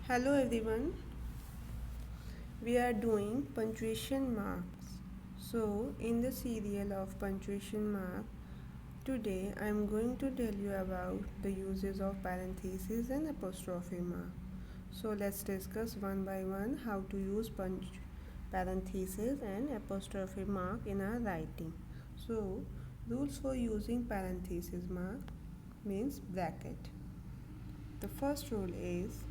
Hello everyone, we are doing punctuation marks. So, in the serial of punctuation mark, today I am going to tell you about the uses of parenthesis and apostrophe mark. So, let's discuss one by one how to use parenthesis and apostrophe mark in our writing. So, rules for using parenthesis mark means bracket. The first rule is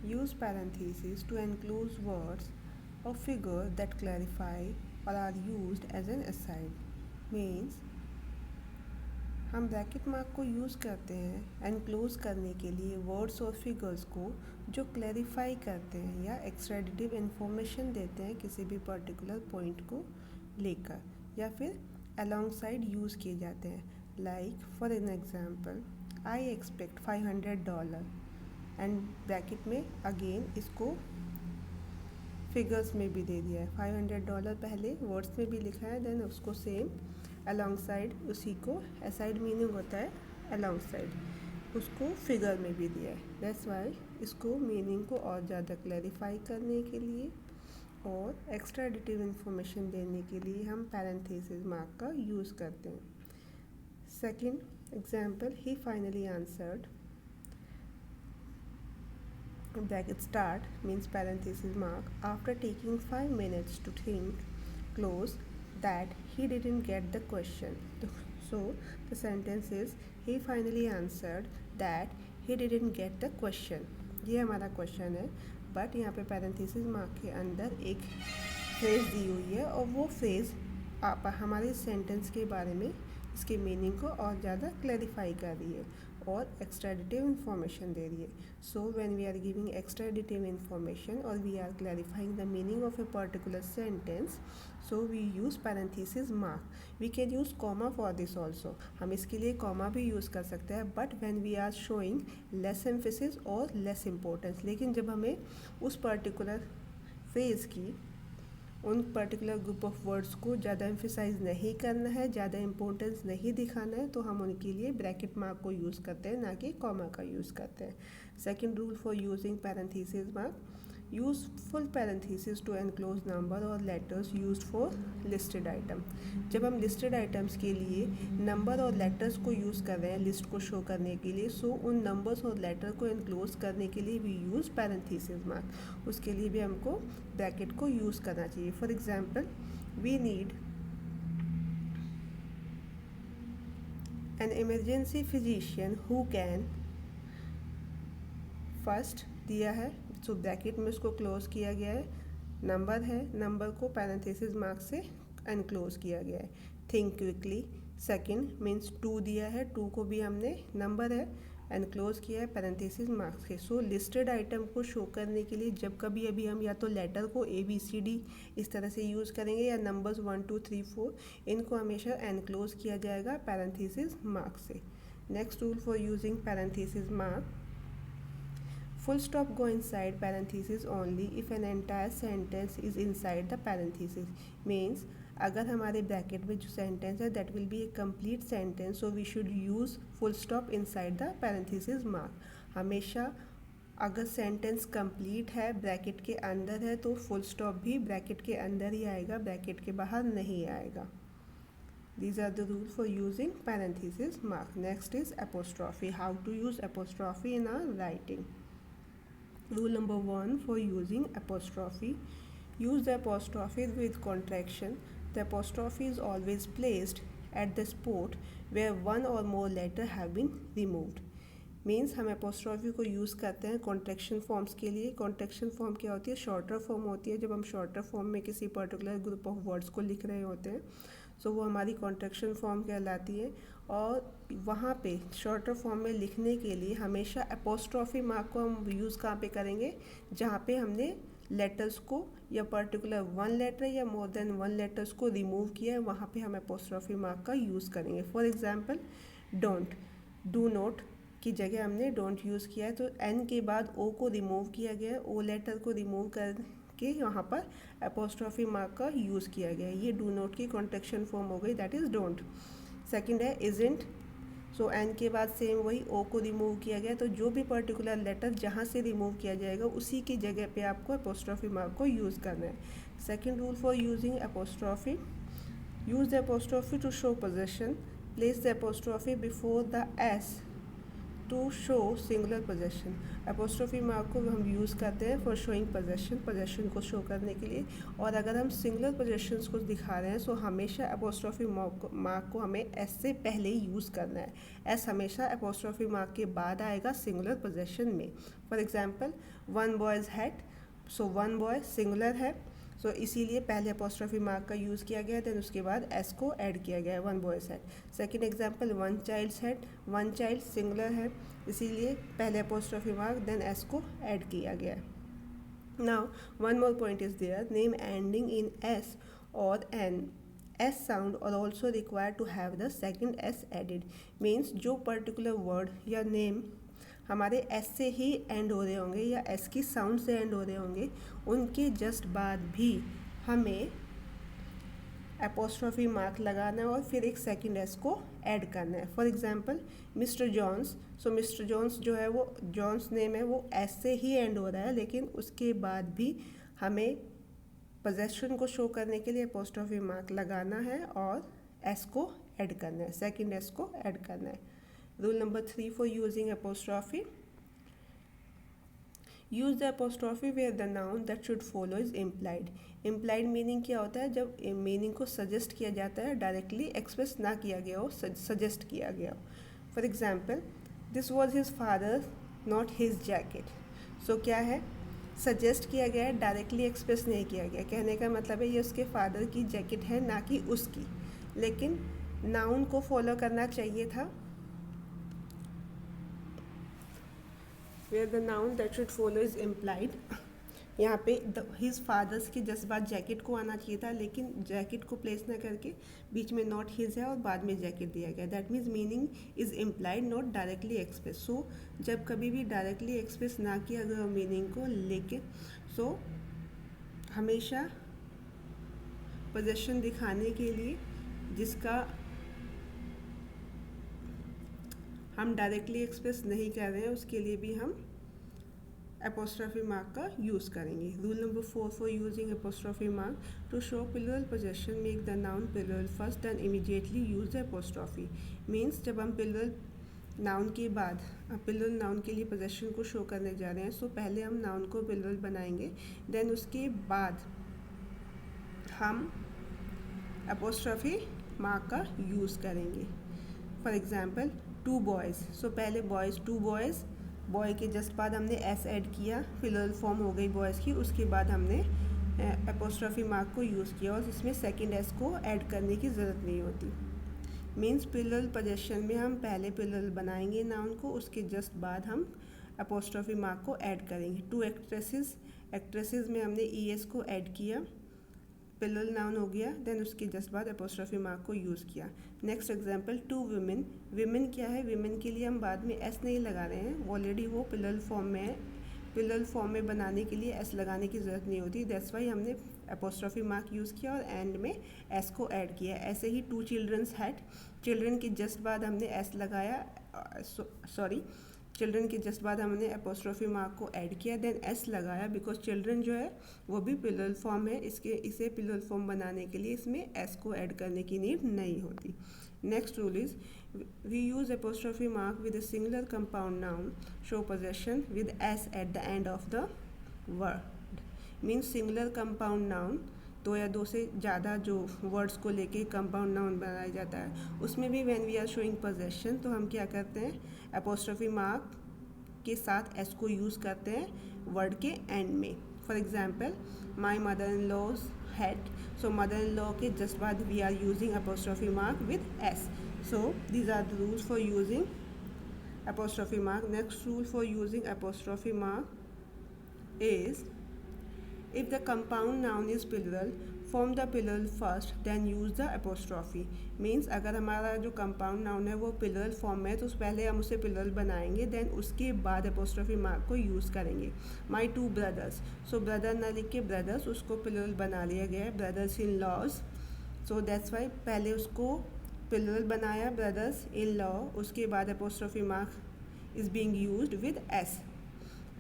use parentheses to enclose words or figure that clarify or are used as an aside. Means हम bracket mark को use करते हैं enclose करने के लिए words और figures को जो क्लैरिफाई करते हैं या एक्स्ट्राडिटिव इन्फॉर्मेशन देते हैं किसी भी पर्टिकुलर पॉइंट को लेकर या फिर अलोंगसाइड यूज़ किए जाते हैं like for an example I expect $500 and bracket में अगेन इसको फिगर्स में भी दे दिया है $500 पहले वर्ड्स में भी लिखा है देन उसको सेम अलॉन्ग साइड उसी को असाइड मीनिंग होता है अलॉन्ग साइड उसको फिगर में भी दिया है दैट्स वाई इसको मीनिंग को और ज़्यादा क्लैरिफाई करने के लिए और एक्स्ट्रा एडिटिव इंफॉर्मेशन देने के लिए हम पैरेंथेसिस मार्क का यूज़ करते हैं सेकेंड एग्जाम्पल ही finally answered bracket start means parenthesis mark after taking 5 minutes to think close that he didn't get the question. So the sentence is he finally answered that he didn't get the question. ये हमारा question है but यहाँ पे parenthesis mark के अंदर एक phrase दी हुई है और वो फ्रेज़ आप हमारे सेंटेंस के बारे में इसके मीनिंग को और ज़्यादा क्लैरिफाई कर रही है और एक्स्ट्रा एडिटिव इंफॉर्मेशन दे रही है so when we are giving extra additive information और we are clarifying the meaning of a particular sentence so we use parenthesis mark we can use comma for this also हम इसके लिए comma भी use कर सकते हैं but when we are showing less emphasis और less importance लेकिन जब हमें उस पर्टिकुलर फ्रेज़ की उन पर्टिकुलर ग्रुप ऑफ वर्ड्स को ज़्यादा एम्फेसाइज नहीं करना है ज़्यादा इंपॉर्टेंस नहीं दिखाना है तो हम उनके लिए ब्रैकेट मार्क को यूज़ करते हैं ना कि कॉमा का यूज़ करते हैं second rule for using parenthesis mark use full parenthesis to enclose number और letters used for listed item जब हम लिस्टेड आइटम्स के लिए नंबर और लेटर्स को यूज़ कर रहे हैं लिस्ट को शो करने के लिए सो उन नंबर्स और लेटर को एनक्लोज करने के लिए वी यूज़ पैरेंथेसिस मार्क उसके लिए भी हमको ब्रैकेट को यूज़ करना चाहिए for example we need an emergency physician who can first दिया है सो ब्रैकेट में उसको क्लोज किया गया है नंबर है नंबर को पैरेंथेसिस मार्क से अनक्लोज किया गया है थिंक क्विकली सेकंड मीन्स 2 दिया है 2 को भी हमने नंबर है एनक्लोज किया है पैरेंथेसिस मार्क्स के सो लिस्टेड आइटम को शो करने के लिए जब कभी अभी हम या तो लेटर को ABCD इस तरह से यूज़ करेंगे या नंबर्स 1 2 3 4 इनको हमेशा एनक्लोज किया जाएगा पैरेंथेसिस मार्क से next rule for using parenthesis mark full stop go inside parenthesis only if an entire sentence is inside the parenthesis means अगर हमारे ब्रैकेट में जो सेंटेंस है that will be a complete sentence so we should use full stop inside the parenthesis mark हमेशा अगर sentence complete है bracket के अंदर है तो फुल स्टॉप भी ब्रैकेट के अंदर ही आएगा ब्रैकेट के बाहर नहीं आएगा These are the rules for using parenthesis mark. Next is apostrophe. How to use apostrophe in our writing. Rule number 1 for using apostrophe. Use the apostrophe with contraction. The apostrophe is always placed at the spot where one or more letter have been removed. Means हम apostrophe को use करते हैं contraction forms के लिए contraction form क्या होती है shorter form होती है जब हम शॉर्टर फॉर्म में किसी पर्टिकुलर ग्रुप ऑफ वर्ड्स को लिख रहे होते हैं सो वो हमारी कॉन्ट्रैक्शन फॉर्म कहलाती है और वहाँ पे शॉर्टर फॉर्म में लिखने के लिए हमेशा एपोस्ट्रॉफी मार्क को हम यूज़ कहाँ पे करेंगे जहाँ पे हमने लेटर्स को या पर्टिकुलर वन लेटर या मोर देन वन लेटर्स को रिमूव किया है वहाँ पे हम एपोस्ट्रॉफी मार्क का यूज़ करेंगे for example don't do not की जगह हमने डोंट यूज़ किया है तो एन के बाद ओ को रिमूव किया गया है ओ लेटर को रिमूव करके यहाँ पर एपोस्ट्रॉफी मार्क का यूज़ किया गया है ये डू नॉट की कॉन्ट्रैक्शन फॉर्म हो गई दैट इज़ डोंट सेकंड है इजेंट सो एन के बाद सेम वही ओ को रिमूव किया गया, तो जो भी पर्टिकुलर लेटर जहाँ से रिमूव किया जाएगा उसी की जगह पे आपको अपोस्ट्रॉफी मार्क को यूज़ करना है. Second rule for using apostrophe, use the apostrophe to show possession. Place the apostrophe before the s to show singular possession. apostrophe mark को हम यूज़ करते हैं for showing possession को शो करने के लिए. और अगर हम singular possessions को दिखा रहे हैं तो हमेशा apostrophe mark को हमें s से पहले ही यूज़ करना है. s हमेशा apostrophe mark के बाद आएगा singular possession में. For example, one boy's hat, so one boy singular है, सो इसीलिए पहले अपोस्ट्रॉफी मार्क का यूज़ किया गया, देन उसके बाद एस को ऐड किया गया है, one boy's head. Second example, one child's head, one child singular है, इसीलिए पहले अपोस्ट्रॉफी मार्क देन एस को ऐड किया गया है. Now one more point is there, name ending in S और एन एस साउंड और also required to have the second S added. Means जो पर्टिकुलर वर्ड या नेम हमारे एस से ही एंड हो रहे होंगे या एस की साउंड से एंड हो रहे होंगे, उनके जस्ट बाद भी हमें अपोस्ट्रॉफी मार्क लगाना है और फिर एक सेकंड एस को ऐड करना है. For example, mister Jones, so mister Jones जो है वो जॉन्स नेम है वो एस से ही एंड हो रहा है, लेकिन उसके बाद भी हमें पोजेशन को शो करने के लिए अपोस्ट्रॉफी मार्क लगाना है और एस को ऐड करना है, सेकंड एस को ऐड करना है. Rule number 3 for using apostrophe. Use the apostrophe where the noun that should follow is implied. Implied meaning क्या होता है? जब meaning को suggest किया जाता है, directly express ना किया गया हो, suggest किया गया हो. For example, this was his father, not his jacket. So क्या है? सजेस्ट किया गया है, डायरेक्टली एक्सप्रेस नहीं किया गया. कहने का मतलब है ये उसके फादर की जैकेट है, ना कि उसकी. लेकिन नाउन को फॉलो करना चाहिए था, where the noun that should follow is implied. यहाँ पे his fathers के जस्ट बाद जैकेट को आना चाहिए था, लेकिन जैकेट को प्लेस ना करके बीच में नॉट हिज है और बाद में जैकेट दिया गया. That means meaning is implied, not directly express. So जब कभी भी डायरेक्टली एक्सप्रेस ना किया गया मीनिंग को लेके, सो हमेशा पोजेशन दिखाने के लिए जिसका हम डायरेक्टली एक्सप्रेस नहीं कर रहे हैं, उसके लिए भी हम अपोस्ट्रॉफी मार्क का यूज़ करेंगे. Rule number 4 for using apostrophe mark, to show plural possession make the noun plural first then immediately use the apostrophe. Means जब हम प्लूरल नाउन के बाद प्लूरल नाउन के लिए पोजेशन को शो करने जा रहे हैं, सो पहले हम नाउन को प्लूरल बनाएंगे, देन उसके बाद हम अपोस्ट्रॉफी मार्क का यूज़ करेंगे. फॉर एग्जाम्पल, टू बॉयज़, सो पहले बॉयज़, टू बॉयज़, बॉय के जस्ट बाद हमने एस ऐड किया, प्लूरल फॉर्म हो गई बॉयज़ की, उसके बाद हमने अपोस्ट्रॉफी मार्क को यूज़ किया और इसमें सेकंड एस को ऐड करने की ज़रूरत नहीं होती. मीन्स प्लूरल पोजेशन में हम पहले प्लूरल बनाएंगे नाउन को, उसके जस्ट बाद हम अपोस्ट्रॉफी मार्क को ऐड करेंगे. टू एक्ट्रेसेस में हमने ई एस को ऐड किया, प्लूरल नाउन हो गया, देन उसके जस्ट बाद अपोस्ट्रॉफी मार्क को यूज़ किया. Next example, two women, women क्या है? विमेन के लिए हम बाद में एस नहीं लगा रहे हैं, ऑलरेडी वो प्लूरल फॉर्म में है. प्लूरल फॉर्म में बनाने के लिए एस लगाने की ज़रूरत नहीं होती, दैट्स वाई हमने अपोस्ट्रॉफी मार्क यूज़ किया और एंड में एस को ऐड किया. ऐसे ही टू चिल्ड्रंस हैड, चिल्ड्रन के जस्ट बाद हमने एस लगाया, चिल्ड्रन के जस्ट बाद हमने अपोस्ट्रॉफी मार्क को ऐड किया, देन एस लगाया, बिकॉज चिल्ड्रन जो है वो भी प्लूरल फॉर्म है, इसे प्लूरल फॉर्म बनाने के लिए इसमें एस को ऐड करने की नीड नहीं होती. Next rule is, we use apostrophe mark with a singular compound noun show possession with S at the end of the word. Means singular compound noun, दो या दो से ज़्यादा जो वर्ड्स को लेके कंपाउंड नाउन बनाया जाता है, उसमें भी when we are showing possession तो हम क्या करते हैं, अपोस्ट्रॉफी मार्क के साथ एस को यूज़ करते हैं वर्ड के एंड में. For example, my mother in law's head, so mother in law के जस्ट बाद we are using apostrophe mark with S. So these are the rules for using apostrophe mark. Next rule for using apostrophe mark is, if the compound noun is plural, form the plural first then use the apostrophe. Means अगर हमारा जो compound noun है वो plural form में है तो पहले हम उसे plural बनाएंगे, then उसके बाद apostrophe mark को use करेंगे. My two brothers, so brother ना लिख के brothers, उसको plural बना लिया गया है, brothers in laws. So that's why पहले उसको प्लूरल बनाया ब्रदर्स इन लॉ, उसके बाद apostrophe mark is being used with S.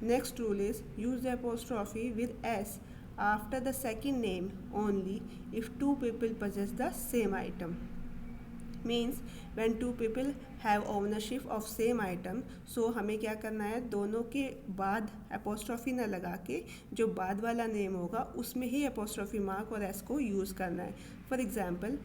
Next rule is use the apostrophe with S after the second name only if two people possess the same item. Means when two people have ownership of same item, so हमें क्या करना है, दोनों के बाद apostrophe ना लगा के जो बाद वाला नेम होगा उसमें ही अपोस्ट्रोफी मार्क और एस को यूज़ करना है. फॉर एग्जाम्पल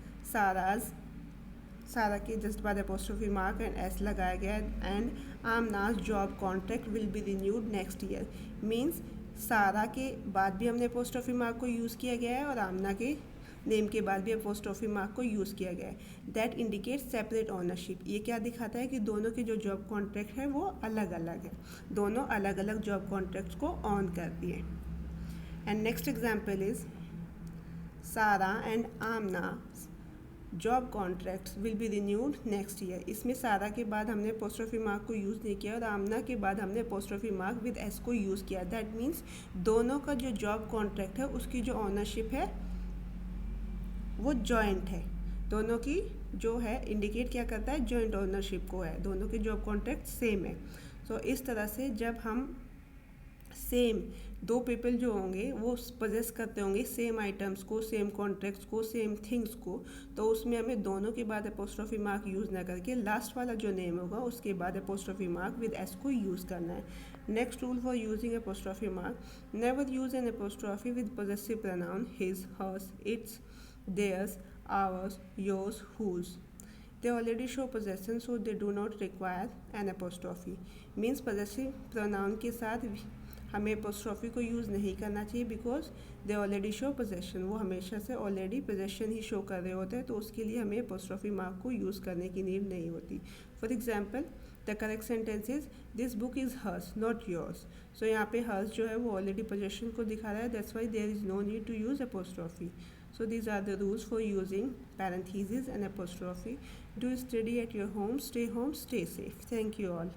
सारा के जस्ट बाद अपोस्ट्रोफी मार्क एंड एस लगाया गया है. And Aman's job contract will be renewed next year. Means सारा के बाद भी हमने अपोस्ट्रोफी मार्क को यूज़ किया गया है और आमना के नेम के बाद भी अपोस्ट्रोफी मार्क को यूज़ किया गया है. That indicate separate ownership. ये क्या दिखाता है कि दोनों के जो जॉब कॉन्ट्रैक्ट है वो अलग अलग है, दोनों अलग अलग जॉब कॉन्ट्रैक्ट्स को ऑन करती है. And next example is Sara and Aamna job contracts will be renewed next year. इसमें सारा के बाद हमने अपोस्ट्रोफी मार्क को यूज़ नहीं किया और आमना के बाद हमने अपोस्ट्रोफी मार्क विद एस को यूज़ किया. दैट मीन्स दोनों का जो जॉब कॉन्ट्रैक्ट है उसकी जो ओनरशिप है वो जॉइंट है. दोनों की जो है इंडिकेट क्या करता है, जॉइंट ओनरशिप को है, दोनों के जॉब कॉन्ट्रैक्ट सेम है. सो इस तरह से जब हम सेम दो पीपल जो होंगे वो पोजेस करते होंगे सेम आइटम्स को, सेम कॉन्ट्रैक्ट्स को, सेम थिंग्स को, तो उसमें हमें दोनों के बाद अपोस्ट्रोफी मार्क यूज़ ना करके लास्ट वाला जो नेम होगा उसके बाद अपोस्ट्रोफी मार्क विद एस को यूज़ करना है. Next rule for using apostrophe mark, never use an apostrophe with possessive pronoun his, hers, its, theirs, ours, yours, whose. They already show possession, so they do not require an apostrophe. Means possessive pronoun के साथ हमें apostrophe को use नहीं करना चाहिए because they already show possession. वो हमेशा से already possession ही show कर रहे होते हैं, तो उसके लिए हमें apostrophe mark को यूज़ करने की नीड नहीं होती. For example, the correct sentence is this book is hers, not yours. So यहाँ पे hers जो है वो already possession को दिखा रहा है. That's why there is no need to use apostrophe. So these are the rules for using parentheses and apostrophe. Do study at your home, stay safe. Thank you all.